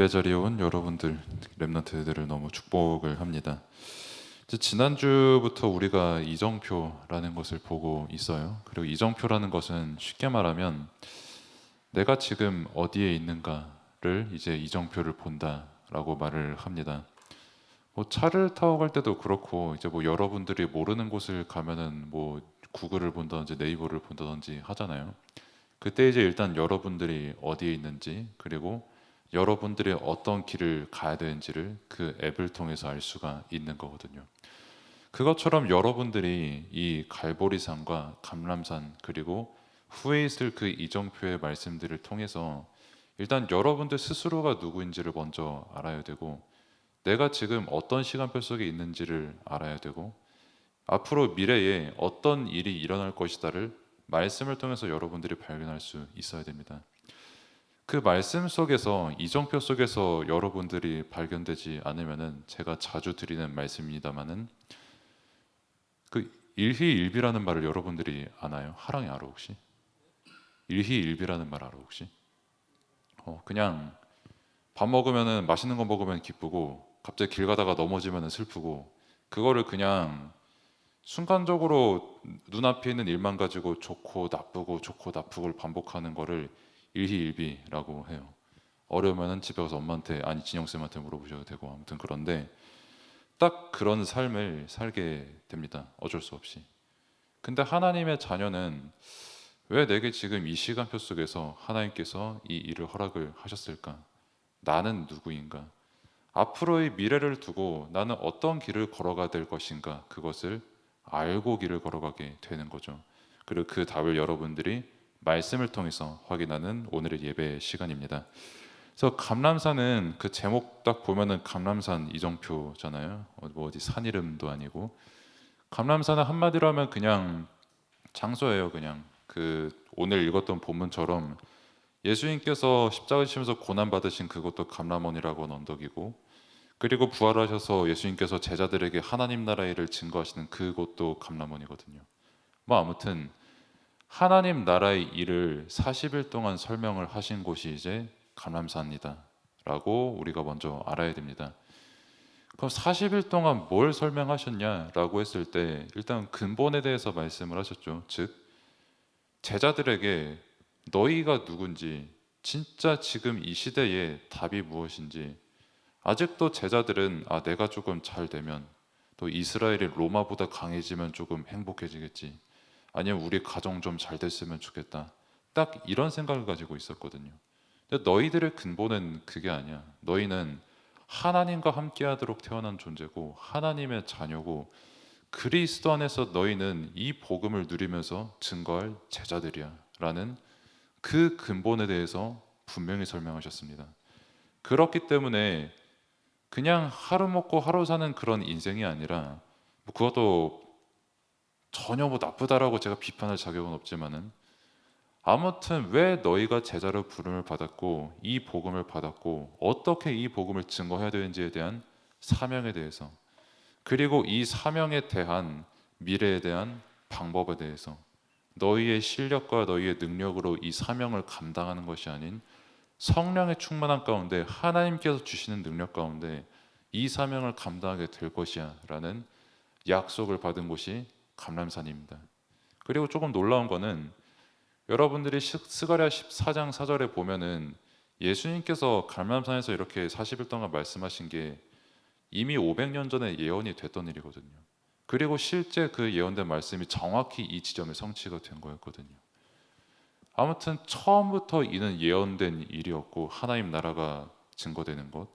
예배 자리에 온 여러분들, 렘넌트들을 너무 축복을 합니다. 이제 지난주부터 우리가 이정표라는 것을 보고 있어요. 그리고 이정표라는 것은 쉽게 말하면 내가 지금 어디에 있는가를 이제 이정표를 본다라고 말을 합니다. 뭐 차를 타고 갈 때도 그렇고 이제 뭐 여러분들이 모르는 곳을 가면은 뭐 구글을 본다든지 네이버를 본다든지 하잖아요. 그때 이제 일단 여러분들이 어디에 있는지, 그리고 여러분들이 어떤 길을 가야 되는지를 그 앱을 통해서 알 수가 있는 거거든요. 그것처럼 여러분들이 이 갈보리산과 감람산, 그리고 후에 있을 그 이정표의 말씀들을 통해서 일단 여러분들 스스로가 누구인지를 먼저 알아야 되고, 내가 지금 어떤 시간표 속에 있는지를 알아야 되고, 앞으로 미래에 어떤 일이 일어날 것이다를 말씀을 통해서 여러분들이 발견할 수 있어야 됩니다. 그 말씀 속에서, 이정표 속에서 여러분들이 발견되지 않으면은, 제가 자주 드리는 말씀입니다만은, 그 일희일비라는 말을 여러분들이 아나요? 하랑이 알아 혹시? 일희일비라는 말 알아 혹시? 그냥 밥 먹으면은, 맛있는 거 먹으면 기쁘고 갑자기 길 가다가 넘어지면은 슬프고, 그거를 그냥 순간적으로 눈앞에 있는 일만 가지고 좋고 나쁘고 좋고 나쁘고를 반복하는 거를 일희일비라고 해요. 어려우면은 집에 가서 엄마한테, 아니 진영쌤한테 물어보셔도 되고, 아무튼 그런데 딱 그런 삶을 살게 됩니다. 어쩔 수 없이. 근데 하나님의 자녀는 왜 내게 지금 이 시간표 속에서 하나님께서 이 일을 허락을 하셨을까? 나는 누구인가? 앞으로의 미래를 두고 나는 어떤 길을 걸어가야 될 것인가? 그것을 알고 길을 걸어가게 되는 거죠. 그리고 그 답을 여러분들이 말씀을 통해서 확인하는 오늘의 예배 시간입니다. 그래서 감람산은 그 제목 딱 보면은 감람산 이정표잖아요. 뭐 어디 산 이름도 아니고. 감람산은 한마디로 하면 그냥 장소예요. 그냥 그 오늘 읽었던 본문처럼 예수님께서 십자가 지시면서 고난 받으신 그것도 감람원이라고 하는 언덕이고, 그리고 부활하셔서 예수님께서 제자들에게 하나님 나라의 일을 증거하시는 그곳도 감람원이거든요. 뭐 아무튼 하나님 나라의 일을 40일 동안 설명을 하신 곳이 이제 감람산이다 라고 우리가 먼저 알아야 됩니다. 그럼 40일 동안 뭘 설명하셨냐라고 했을 때 일단 근본에 대해서 말씀을 하셨죠. 즉 제자들에게 너희가 누군지, 진짜 지금 이 시대의 답이 무엇인지, 아직도 제자들은 내가 조금 잘 되면, 또 이스라엘이 로마보다 강해지면 조금 행복해지겠지, 아니면 우리 가정 좀 잘 됐으면 좋겠다, 딱 이런 생각을 가지고 있었거든요. 근데 너희들의 근본은 그게 아니야. 너희는 하나님과 함께하도록 태어난 존재고 하나님의 자녀고, 그리스도 안에서 너희는 이 복음을 누리면서 증거할 제자들이야 라는 그 근본에 대해서 분명히 설명하셨습니다. 그렇기 때문에 그냥 하루 먹고 하루 사는 그런 인생이 아니라, 뭐 그것도 전혀 뭐 나쁘다라고 제가 비판할 자격은 없지만은, 아무튼 왜 너희가 제자로 부름을 받았고 이 복음을 받았고 어떻게 이 복음을 증거해야 되는지에 대한 사명에 대해서, 그리고 이 사명에 대한 미래에 대한 방법에 대해서, 너희의 실력과 너희의 능력으로 이 사명을 감당하는 것이 아닌 성령의 충만한 가운데 하나님께서 주시는 능력 가운데 이 사명을 감당하게 될 것이야 라는 약속을 받은 곳이 감람산입니다. 그리고 조금 놀라운 거는, 여러분들이 스가랴 14장 4절에 보면은 예수님께서 감람산에서 이렇게 40일 동안 말씀하신 게 이미 500년 전에 예언이 됐던 일이거든요. 그리고 실제 그 예언된 말씀이 정확히 이 지점에 성취가 된 거였거든요. 아무튼 처음부터 이는 예언된 일이었고 하나님 나라가 증거되는 것,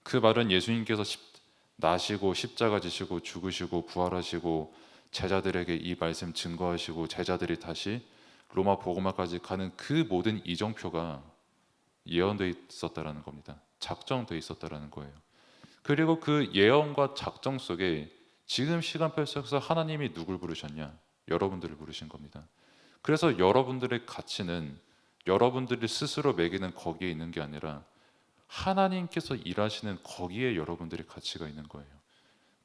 그 말은 예수님께서 나시고 십자가 지시고 죽으시고 부활하시고 제자들에게 이 말씀 증거하시고 제자들이 다시 로마 복음화까지 가는 그 모든 이정표가 예언되어 있었다라는 겁니다. 작정되어 있었다라는 거예요. 그리고 그 예언과 작정 속에 지금 시간표 속에서 하나님이 누굴 부르셨냐? 여러분들을 부르신 겁니다. 그래서 여러분들의 가치는 여러분들이 스스로 매기는 거기에 있는 게 아니라 하나님께서 일하시는 거기에 여러분들의 가치가 있는 거예요.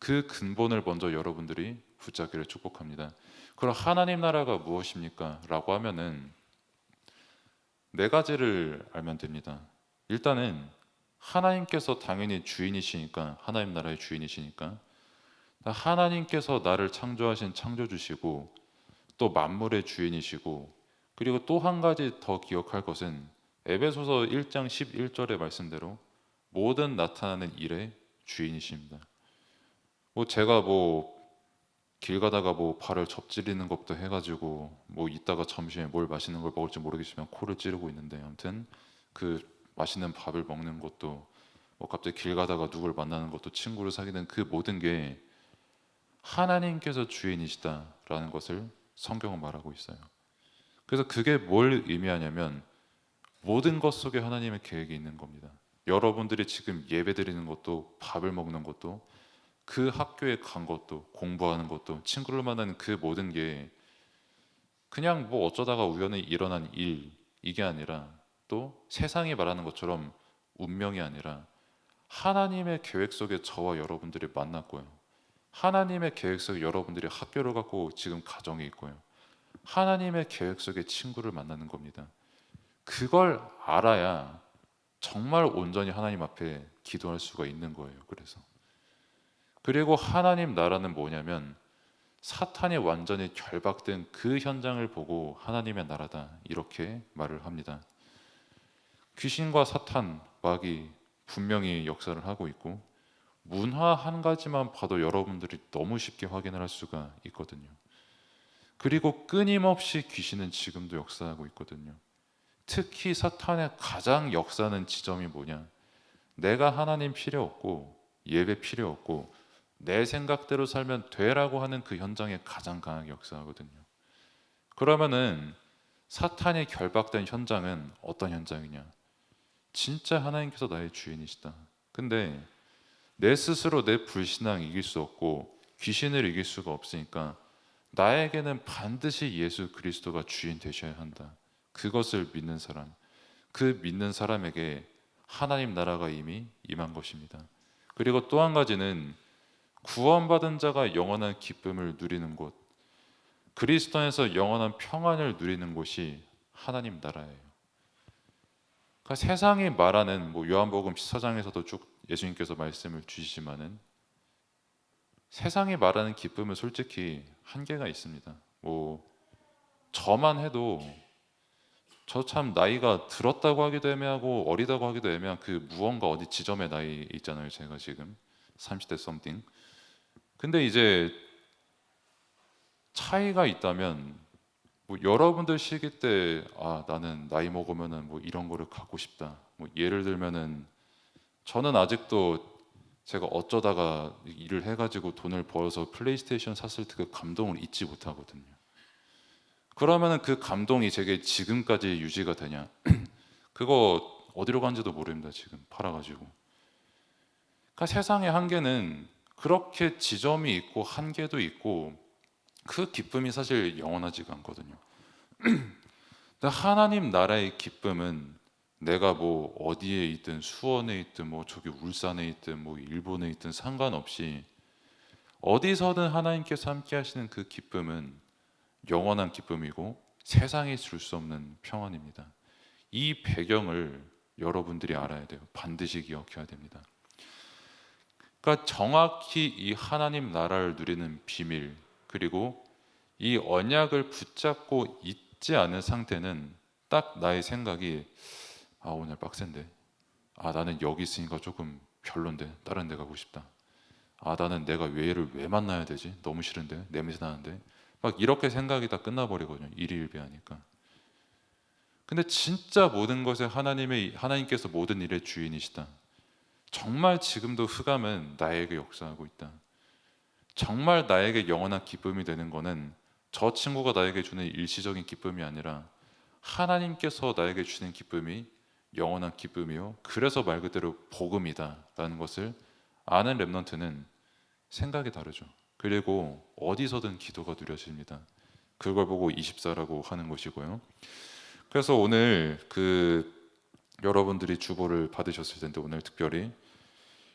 그 근본을 먼저 여러분들이 붙잡기를 축복합니다. 그럼 하나님 나라가 무엇입니까? 라고 하면은 네 가지를 알면 됩니다. 일단은 하나님께서 당연히 주인이시니까, 하나님 나라의 주인이시니까 하나님께서 나를 창조하신 창조주시고 또 만물의 주인이시고, 그리고 또 한 가지 더 기억할 것은 에베소서 1장 11절의 말씀대로 모든 나타나는 일의 주인이십니다. 뭐 제가 뭐 길 가다가 뭐 발을 접지르는 것부터 해가지고 뭐 이따가 점심에 뭘 맛있는 걸 먹을지 모르겠지만 코를 찌르고 있는데, 아무튼 그 맛있는 밥을 먹는 것도, 뭐 갑자기 길 가다가 누굴 만나는 것도, 친구를 사귀는 그 모든 게 하나님께서 주인이시다라는 것을 성경은 말하고 있어요. 그래서 그게 뭘 의미하냐면 모든 것 속에 하나님의 계획이 있는 겁니다. 여러분들이 지금 예배드리는 것도, 밥을 먹는 것도, 그 학교에 간 것도, 공부하는 것도, 친구를 만나는 그 모든 게 그냥 뭐 어쩌다가 우연히 일어난 일, 이게 아니라, 또 세상이 말하는 것처럼 운명이 아니라 하나님의 계획 속에 저와 여러분들이 만났고요. 하나님의 계획 속에 여러분들이 학교를 갖고 지금 가정에 있고요. 하나님의 계획 속에 친구를 만나는 겁니다. 그걸 알아야 정말 온전히 하나님 앞에 기도할 수가 있는 거예요. 그리고 하나님 나라는 뭐냐면 사탄이 완전히 결박된 그 현장을 보고 하나님의 나라다, 이렇게 말을 합니다. 귀신과 사탄, 마귀 분명히 역사를 하고 있고, 문화 한 가지만 봐도 여러분들이 너무 쉽게 확인을 할 수가 있거든요. 그리고 끊임없이 귀신은 지금도 역사하고 있거든요. 특히 사탄의 가장 역사하는 지점이 뭐냐? 내가 하나님 필요 없고 예배 필요 없고 내 생각대로 살면 되라고 하는 그 현장에 가장 강하게 역사하거든요. 그러면은 사탄이 결박된 현장은 어떤 현장이냐? 진짜 하나님께서 나의 주인이시다. 근데 내 스스로 내 불신앙 이길 수 없고 귀신을 이길 수가 없으니까 나에게는 반드시 예수 그리스도가 주인 되셔야 한다. 그것을 믿는 사람, 그 믿는 사람에게 하나님 나라가 이미 임한 것입니다. 그리고 또 한 가지는 구원받은 자가 영원한 기쁨을 누리는 곳, 그리스도 안에서 영원한 평안을 누리는 곳이 하나님 나라예요. 그러니까 세상이 말하는 뭐 요한복음 14장에서도 쭉 예수님께서 말씀을 주시지만은 세상이 말하는 기쁨은 솔직히 한계가 있습니다. 뭐 저만 해도 저 참 나이가 들었다고 하기도 애매하고 어리다고 하기도 애매한 그 무언가 어디 지점의 나이 있잖아요. 제가 지금 30대 썸띵. 근데 이제 차이가 있다면 뭐 여러분들 시기 때 나는 나이 먹으면은 뭐 이런 거를 갖고 싶다. 뭐 예를 들면은 저는 아직도 제가 어쩌다가 일을 해가지고 돈을 벌어서 플레이스테이션 샀을 때 그 감동을 잊지 못하거든요. 그러면은 그 감동이 제게 지금까지 유지가 되냐? 그거 어디로 간지도 모릅니다. 지금 팔아가지고. 그러니까 세상의 한계는 그렇게 지점이 있고 한계도 있고 그 기쁨이 사실 영원하지가 않거든요. 근데 하나님 나라의 기쁨은 내가 뭐 어디에 있든 수원에 있든 뭐 저기 울산에 있든 뭐 일본에 있든 상관없이 어디서든 하나님께서 함께 하시는 그 기쁨은 영원한 기쁨이고 세상이 줄 수 없는 평안입니다. 이 배경을 여러분들이 알아야 돼요. 반드시 기억해야 됩니다. 그러니까 정확히 이 하나님 나라를 누리는 비밀, 그리고 이 언약을 붙잡고 있지 않은 상태는 딱 나의 생각이 오늘 빡센데, 나는 여기 있으니까 조금 별론데 다른 데 가고 싶다. 나는 내가 왜 얘를 왜 만나야 되지? 너무 싫은데, 냄새 나는데, 막 이렇게 생각이 다 끝나버리거든요. 일희일비하니까. 근데 진짜 모든 것에 하나님께서 모든 일의 주인이시다. 정말 지금도 흑암은 나에게 역사하고 있다. 정말 나에게 영원한 기쁨이 되는 거는 저 친구가 나에게 주는 일시적인 기쁨이 아니라 하나님께서 나에게 주는 기쁨이 영원한 기쁨이요, 그래서 말 그대로 복음이다라는 것을 아는 렘넌트는 생각이 다르죠. 그리고 어디서든 기도가 누려집니다. 그걸 보고 24라고 하는 것이고요. 그래서 오늘 여러분들이 주보를 받으셨을 텐데, 오늘 특별히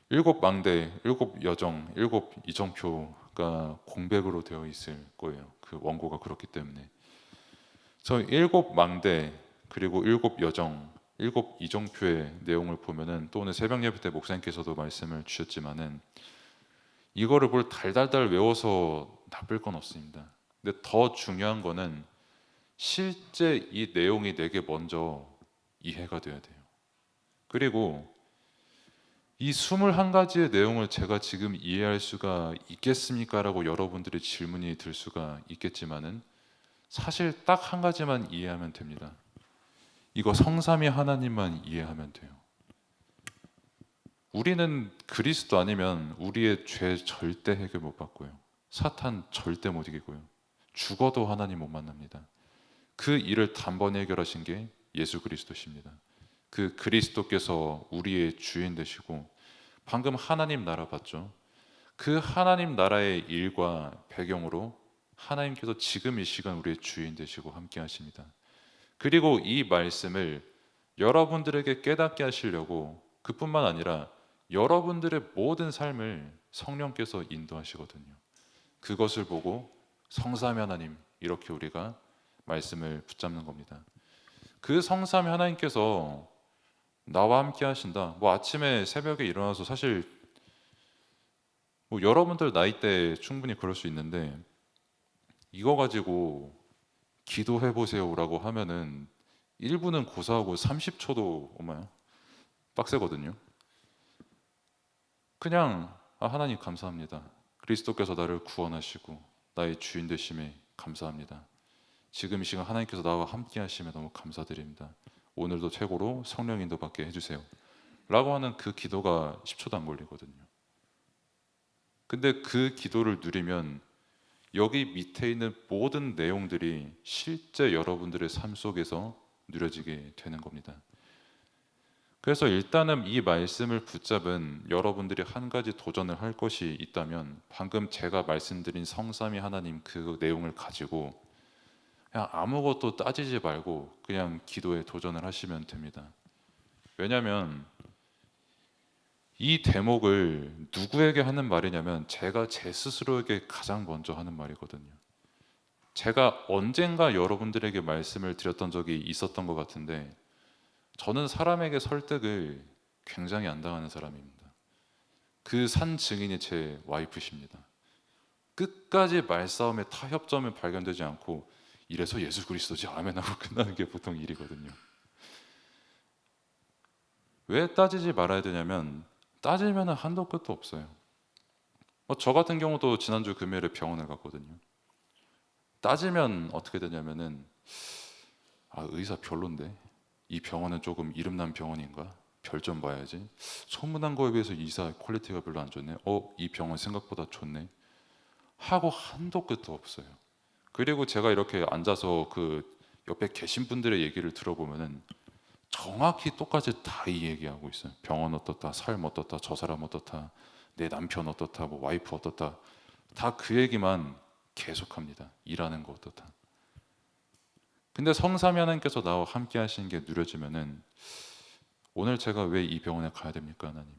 일곱 망대, 일곱 여정, 일곱 이정표가 공백으로 되어 있을 거예요. 그 원고가 그렇기 때문에. 저 일곱 망대 그리고 일곱 여정, 일곱 이정표의 내용을 보면은, 또 오늘 새벽 예배 때 목사님께서도 말씀을 주셨지만은, 이거를 뭘 달달달 외워서 나쁠 건 없습니다. 근데 더 중요한 거는 실제 이 내용이 내게 먼저 이해가 돼야 돼요. 그리고 이 21가지의 내용을 제가 지금 이해할 수가 있겠습니까? 라고 여러분들의 질문이 들 수가 있겠지만은, 사실 딱 한 가지만 이해하면 됩니다. 이거 성삼위 하나님만 이해하면 돼요. 우리는 그리스도 아니면 우리의 죄 절대 해결 못 받고요, 사탄 절대 못 이기고요, 죽어도 하나님 못 만납니다. 그 일을 단번에 해결하신 게 예수 그리스도십니다. 그 그리스도께서 우리의 주인 되시고, 방금 하나님 나라 봤죠? 그 하나님 나라의 일과 배경으로 하나님께서 지금 이 시간 우리의 주인 되시고 함께 하십니다. 그리고 이 말씀을 여러분들에게 깨닫게 하시려고, 그뿐만 아니라 여러분들의 모든 삶을 성령께서 인도하시거든요. 그것을 보고 성삼위 하나님, 이렇게 우리가 말씀을 붙잡는 겁니다. 그 성삼위 하나님께서 나와 함께 하신다. 아침에 새벽에 일어나서, 사실 여러분들 나이 때 충분히 그럴 수 있는데, 이거 가지고 기도해 보세요라고 하면은 1분은 고사하고 30초도 엄마야 빡세거든요. 그냥 하나님 감사합니다. 그리스도께서 나를 구원하시고 나의 주인 되심에 감사합니다. 지금 이 시간 하나님께서 나와 함께 하시면 너무 감사드립니다. 오늘도 최고로 성령 인도 받게 해주세요 라고 하는 그 기도가 10초도 안 걸리거든요. 근데 그 기도를 누리면 여기 밑에 있는 모든 내용들이 실제 여러분들의 삶 속에서 누려지게 되는 겁니다. 그래서 일단은 이 말씀을 붙잡은 여러분들이 한 가지 도전을 할 것이 있다면, 방금 제가 말씀드린 성삼위 하나님 그 내용을 가지고 그냥 아무것도 따지지 말고 그냥 기도에 도전을 하시면 됩니다. 왜냐하면 이 대목을 누구에게 하는 말이냐면, 제가 제 스스로에게 가장 먼저 하는 말이거든요. 제가 언젠가 여러분들에게 말씀을 드렸던 적이 있었던 것 같은데, 저는 사람에게 설득을 굉장히 안 당하는 사람입니다. 그 산 증인이 제 와이프십니다. 끝까지 말싸움의 타협점을 발견되지 않고 이래서 예수 그리스도지 아멘 하고 끝나는 게 보통 일이거든요. 왜 따지지 말아야 되냐면, 따지면 한도 끝도 없어요. 저 같은 경우도 지난주 금요일에 병원을 갔거든요. 따지면 어떻게 되냐면은, 의사 별론데 이 병원은 조금 이름난 병원인가? 별 좀 봐야지. 소문난 거에 비해서 의사 퀄리티가 별로 안 좋네. 이 병원 생각보다 좋네. 하고 한도 끝도 없어요. 그리고 제가 이렇게 앉아서 그 옆에 계신 분들의 얘기를 들어보면은 정확히 똑같이 다 이 얘기하고 있어요. 병원 어떻다, 삶 어떻다, 저 사람 어떻다, 내 남편 어떻다, 와이프 어떻다, 다 그 얘기만 계속합니다. 일하는 거 어떻다. 근데 성삼위 하나님께서 나와 함께 하시는 게 누려지면은, 오늘 제가 왜 이 병원에 가야 됩니까, 하나님?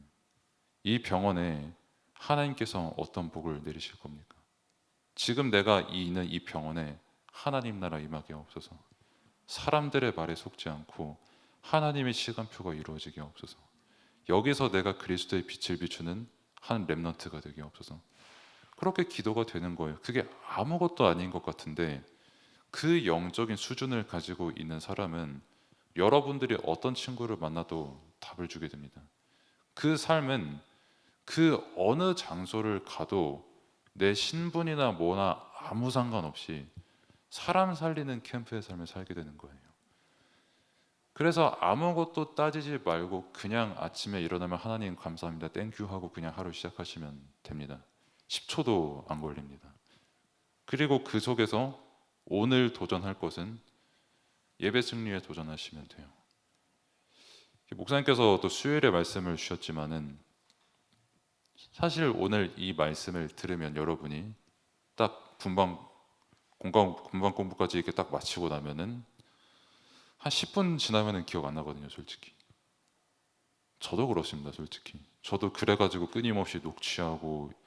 이 병원에 하나님께서 어떤 복을 내리실 겁니까? 지금 내가 있는 이 병원에 하나님 나라 임하게 없어서, 사람들의 말에 속지 않고 하나님의 시간표가 이루어지게 없어서, 여기서 내가 그리스도의 빛을 비추는 한 렘넌트가 되게 없어서, 그렇게 기도가 되는 거예요. 그게 아무것도 아닌 것 같은데, 그 영적인 수준을 가지고 있는 사람은 여러분들이 어떤 친구를 만나도 답을 주게 됩니다. 그 삶은 그 어느 장소를 가도 내 신분이나 뭐나 아무 상관없이 사람 살리는 캠프의 삶을 살게 되는 거예요. 그래서 아무것도 따지지 말고 그냥 아침에 일어나면 하나님 감사합니다, 땡큐 하고 그냥 하루 시작하시면 됩니다. 10초도 안 걸립니다. 그리고 그 속에서 오늘 도전할 것은 예배 승리에 도전하시면 돼요. 목사님께서 또 수요일에 말씀을 주셨지만은, 사실 오늘 이 말씀을 들으면 여러분이 딱 분방 공부까지 이렇게 딱 마치고 나면은 한 10분 지나면은 기억 안 나거든요, 솔직히. 저도 그렇습니다, 솔직히. 저도 그래가지고 끊임없이 녹취하고,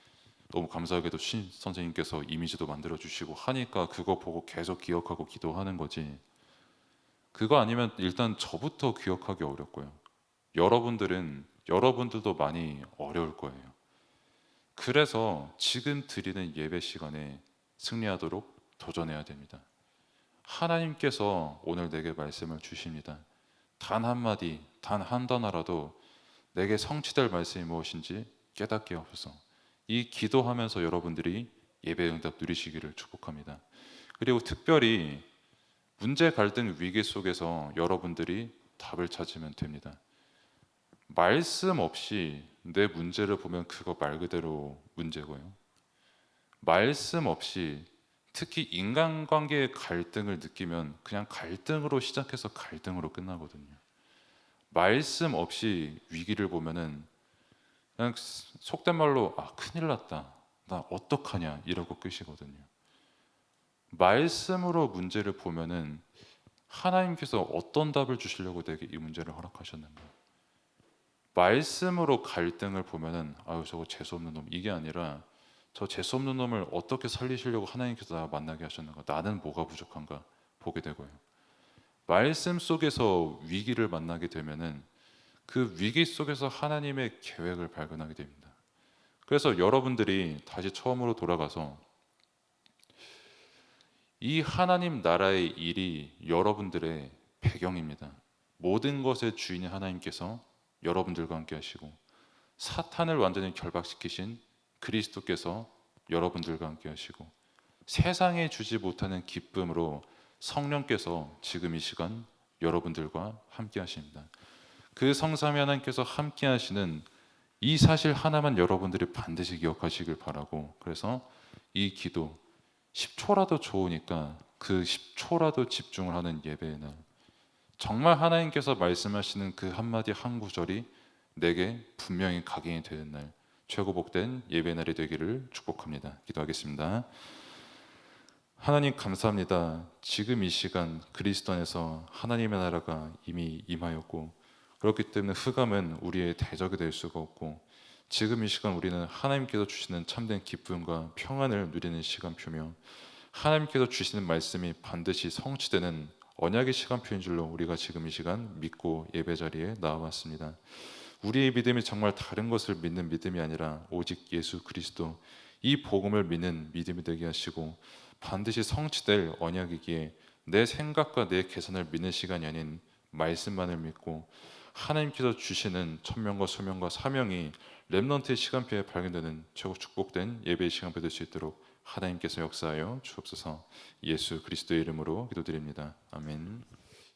너무 감사하게도 신 선생님께서 이미지도 만들어 주시고 하니까 그거 보고 계속 기억하고 기도하는 거지. 그거 아니면 일단 저부터 기억하기 어렵고요. 여러분들도 많이 어려울 거예요. 그래서 지금 드리는 예배 시간에 승리하도록 도전해야 됩니다. 하나님께서 오늘 내게 말씀을 주십니다. 단 한마디, 단 한 단어라도 내게 성취될 말씀이 무엇인지 깨닫게 하옵소서. 이 기도하면서 여러분들이 예배 응답 누리시기를 축복합니다. 그리고 특별히 문제, 갈등, 위기 속에서 여러분들이 답을 찾으면 됩니다. 말씀 없이 내 문제를 보면 그거 말 그대로 문제고요. 말씀 없이 특히 인간관계의 갈등을 느끼면 그냥 갈등으로 시작해서 갈등으로 끝나거든요. 말씀 없이 위기를 보면은 그냥 속된 말로 큰일 났다, 나 어떡하냐 이러고 끝이거든요. 말씀으로 문제를 보면은 하나님께서 어떤 답을 주시려고 내게 이 문제를 허락하셨는가. 말씀으로 갈등을 보면은 아유 저거 재수없는 놈, 이게 아니라 저 재수없는 놈을 어떻게 살리시려고 하나님께서 나 만나게 하셨는가, 나는 뭐가 부족한가 보게 되고요. 말씀 속에서 위기를 만나게 되면은 그 위기 속에서 하나님의 계획을 발견하게 됩니다. 그래서 여러분들이 다시 처음으로 돌아가서 이 하나님 나라의 일이 여러분들의 배경입니다. 모든 것의 주인이 하나님께서 여러분들과 함께 하시고 사탄을 완전히 결박시키신 그리스도께서 여러분들과 함께 하시고 세상에 주지 못하는 기쁨으로 성령께서 지금 이 시간 여러분들과 함께 하십니다. 그 성삼위 하나님께서 함께 하시는 이 사실 하나만 여러분들이 반드시 기억하시길 바라고, 그래서 이 기도 10초라도 좋으니까 그 10초라도 집중을 하는 예배의 날, 정말 하나님께서 말씀하시는 그 한마디 한 구절이 내게 분명히 각인이 되는 날, 최고 복된 예배 날이 되기를 축복합니다. 기도하겠습니다. 하나님 감사합니다. 지금 이 시간 그리스도 안에서 하나님의 나라가 이미 임하였고, 그렇기 때문에 흑암은 우리의 대적이 될 수가 없고, 지금 이 시간 우리는 하나님께서 주시는 참된 기쁨과 평안을 누리는 시간표며, 하나님께서 주시는 말씀이 반드시 성취되는 언약의 시간표인 줄로 우리가 지금 이 시간 믿고 예배 자리에 나와왔습니다. 우리의 믿음이 정말 다른 것을 믿는 믿음이 아니라 오직 예수 그리스도, 이 복음을 믿는 믿음이 되게 하시고, 반드시 성취될 언약이기에 내 생각과 내 계산을 믿는 시간이 아닌 말씀만을 믿고 하나님께서 주시는 천명과 소명과 사명이 렘넌트의 시간표에 발견되는 최고 축복된 예배의 시간표 될 수 있도록 하나님께서 역사하여 주옵소서. 예수 그리스도의 이름으로 기도드립니다. 아멘.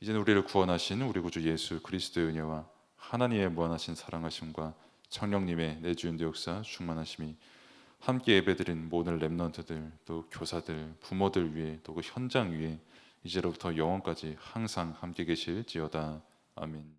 이제는 우리를 구원하신 우리 구주 예수 그리스도의 은혜와 하나님의 무한하신 사랑하심과 성령님의 내주인도 역사 충만하심이 함께 예배드린 모든 렘넌트들, 또 교사들, 부모들 위해, 또 그 현장 위에 이제로부터 영원까지 항상 함께 계실지어다. 아멘.